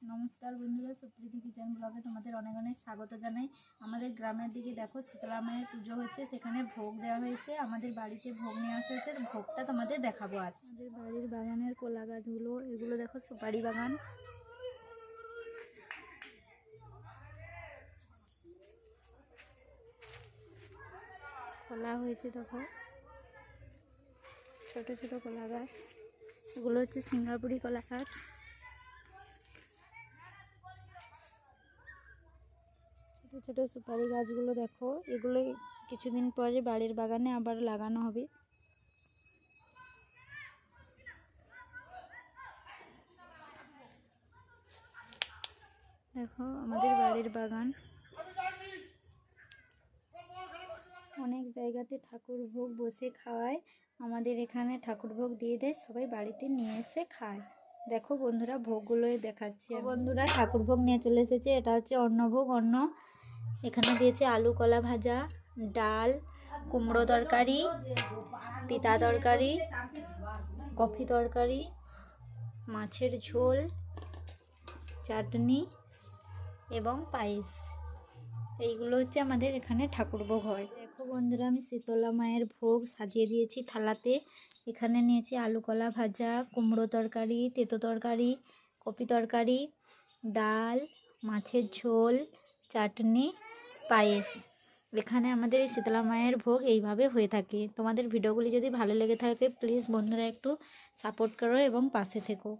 নমস্কার বন্ধুরা, সুপ্রীতি কিচেন ব্লগে তোমাদের অনেক অনেক স্বাগত জানাই। আমাদের গ্রামের দিকে দেখো শীতলা মায়ের পুজো হচ্ছে, সেখানে ভোগ দেওয়া হয়েছে। আমাদের বাড়িতে ভোগ নিয়ে আসা হয়েছে, ভোগটা তোমাদের দেখাবো আজ। আমাদের বাড়ির বাগানের কলা গাছগুলো, এগুলো দেখো সুপারি বাগান। কলা হয়েছে দেখো, ছোট ছোট কলা গাছ। এগুলো হচ্ছে সিঙ্গাপুরি কলা গাছ। ছোট ছোট সুপারি গাছগুলো দেখো, এগুলো কিছুদিন পরে বাড়ির বাগানে আবার লাগানো হবে। দেখো আমাদের বাড়ির বাগান। অনেক জায়গাতে ঠাকুর ভোগ বসে খাওয়ায়, আমাদের এখানে ঠাকুর ভোগ দিয়ে দেয়, সবাই বাড়িতে নিয়ে এসে খায়। দেখো বন্ধুরা, ভোগগুলোই দেখাচ্ছি। বন্ধুরা ঠাকুর ভোগ নিয়ে চলে এসেছে। এটা হচ্ছে অন্নভোগ। অন্ন এখানে দিয়েছে আলু কলা ভাজা, ডাল, কুমড়ো তরকারি, তিতা তরকারি, কফি তরকারি, মাছের ঝোল, চাটনি এবং পায়েস। এইগুলো হচ্ছে আমাদের এখানে ঠাকুর ভোগ হয়। দেখো বন্ধুরা, আমি শীতলা মায়ের ভোগ সাজিয়ে দিয়েছি থালাতে। এখানে নিয়েছি আলু কলা ভাজা, কুমড়ো তরকারি, তেঁতো তরকারি, কপি তরকারি, ডাল, মাছের ঝোল, চাটনি, পায়েস। এখানে আমাদের এই শীতলা মায়ের ভোগ এইভাবে হয়ে থাকে। তোমাদের ভিডিওগুলি যদি ভালো লেগে থাকে, প্লিজ বন্ধুরা একটু সাপোর্ট করো এবং পাশে থেকো।